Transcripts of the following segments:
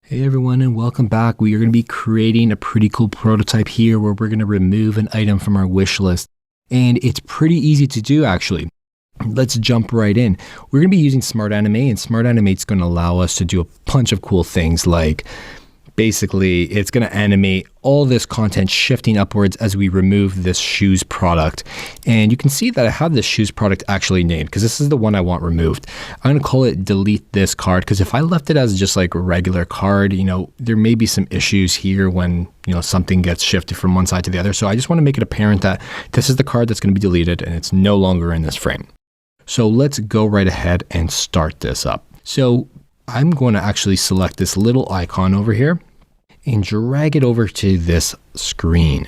Hey everyone, and welcome back. We are going to be creating a pretty cool prototype here where we're going to remove an item from our wish list. And it's pretty easy to do actually. Let's jump right in. We're going to be using Smart Animate, and Smart Animate is going to allow us to do a bunch of cool things like basically it's going to animate all this content shifting upwards as we remove this shoes product. And you can see that I have this shoes product actually named because this is the one I want removed. I'm going to call it delete this card because if I left it as just like a regular card, there may be some issues here when, something gets shifted from one side to the other. So I just want to make it apparent that this is the card that's going to be deleted and it's no longer in this frame. So let's go right ahead and start this up. So I'm going to actually select this little icon over here and drag it over to this screen.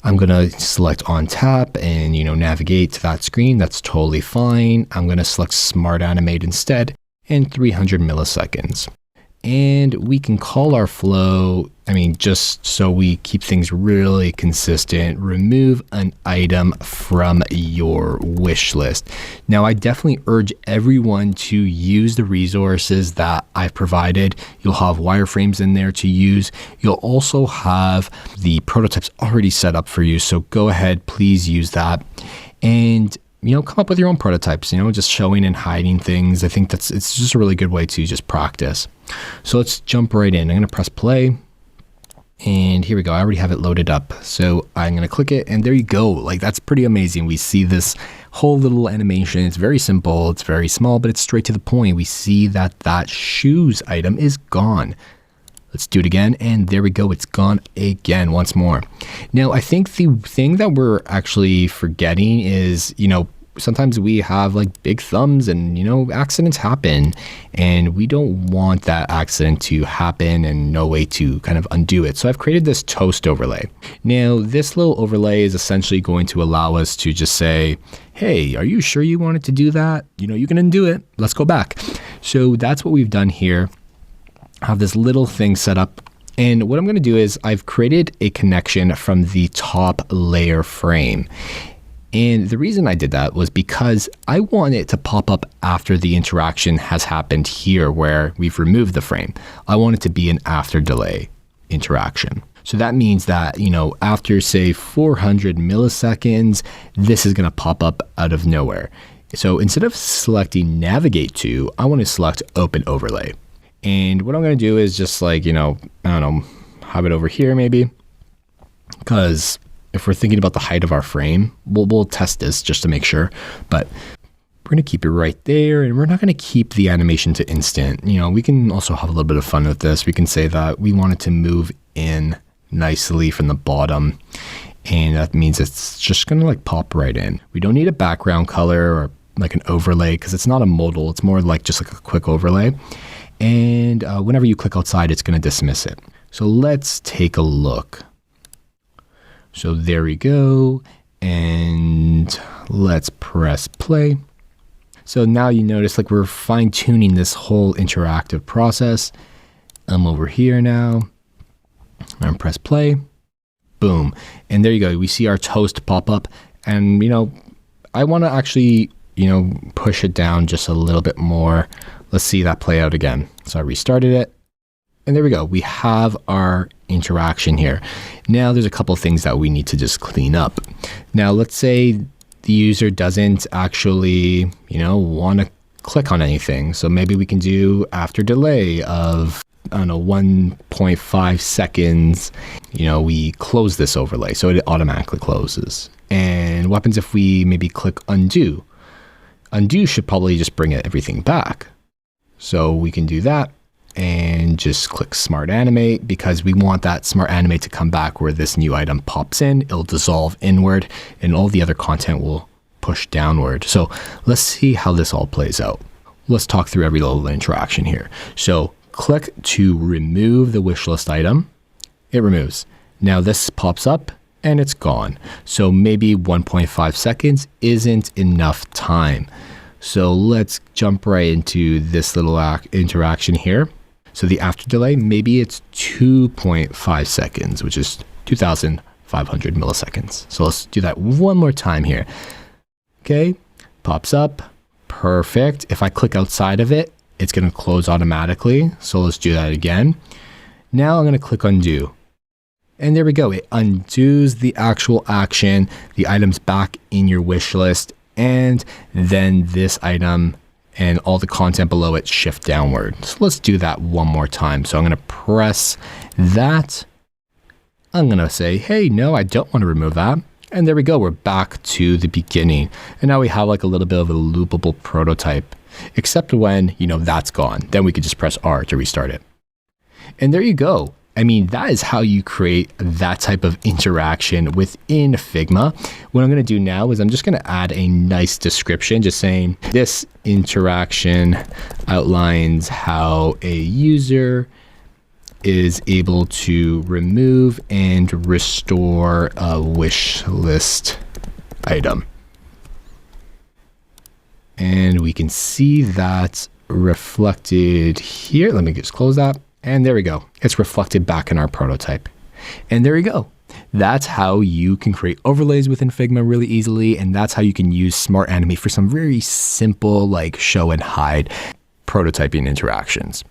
I'm going to select on tap and, navigate to that screen. That's totally fine. I'm going to select Smart Animate instead and 300 milliseconds. And we can call our flow, just so we keep things really consistent, remove an item from your wish list. Now, I definitely urge everyone to use the resources that I've provided. You'll have wireframes in there to use. You'll also have the prototypes already set up for you. So go ahead, please use that. And come up with your own prototypes, just showing and hiding things. I think it's just a really good way to just practice. So let's jump right in. I'm going to press play and here we go. I already have it loaded up. So I'm going to click it and there you go. Like that's pretty amazing. We see this whole little animation. It's very simple. It's very small, but it's straight to the point. We see that shoes item is gone. Let's do it again. And there we go. It's gone again once more. Now, I think the thing that we're actually forgetting is, sometimes we have like big thumbs and, accidents happen and we don't want that accident to happen and no way to kind of undo it. So I've created this toast overlay. Now, this little overlay is essentially going to allow us to just say, hey, are you sure you wanted to do that? You can undo it. Let's go back. So that's what we've done here. I have this little thing set up. And what I'm going to do is I've created a connection from the top layer frame. And the reason I did that was because I want it to pop up after the interaction has happened here where we've removed the frame. I want it to be an after delay interaction. So that means that, after say 400 milliseconds, this is going to pop up out of nowhere. So instead of selecting navigate to, I want to select open overlay. And what I'm going to do is just like, have it over here maybe, because if we're thinking about the height of our frame, we'll test this just to make sure, but we're going to keep it right there and we're not going to keep the animation to instant. We can also have a little bit of fun with this. We can say that we want it to move in nicely from the bottom. And that means it's just going to like pop right in. We don't need a background color or like an overlay because it's not a modal. It's more like just like a quick overlay. And whenever you click outside, it's going to dismiss it. So let's take a look. So there we go. And let's press play. So now you notice like we're fine tuning this whole interactive process. I'm over here now. I'm press play. Boom. And there you go. We see our toast pop up. And, I want to actually, push it down just a little bit more. Let's see that play out again. So I restarted it. And there we go. We have our interaction here. Now there's a couple things that we need to just clean up. Now let's say the user doesn't actually, want to click on anything. So maybe we can do after delay of, 1.5 seconds. We close this overlay so it automatically closes. And what happens if we maybe click undo? Undo should probably just bring everything back. So we can do that and just click Smart Animate because we want that Smart Animate to come back where this new item pops in. It'll dissolve inward and all the other content will push downward. So let's see how this all plays out. Let's talk through every little interaction here. So click to remove the wish list item. It removes. Now this pops up and it's gone. So maybe 1.5 seconds isn't enough time. So let's jump right into this little interaction here. So the after delay, maybe it's 2.5 seconds, which is 2,500 milliseconds. So let's do that one more time here. Okay, pops up, perfect. If I click outside of it, it's going to close automatically. So let's do that again. Now I'm going to click undo. And there we go. It undoes the actual action. The item's back in your wish list. And then this item and all the content below it shift downward. So let's do that one more time. So I'm going to press that. I'm going to say, hey, no, I don't want to remove that. And there we go. We're back to the beginning. And now we have like a little bit of a loopable prototype, except when, that's gone. Then we could just press R to restart it. And there you go. I mean, that is how you create that type of interaction within Figma. What I'm going to do now is I'm just going to add a nice description, just saying this interaction outlines how a user is able to remove and restore a wish list item. And we can see that reflected here. Let me just close that. And there we go. It's reflected back in our prototype. And there you go. That's how you can create overlays within Figma really easily. And that's how you can use Smart Animate for some very simple, like show and hide prototyping interactions.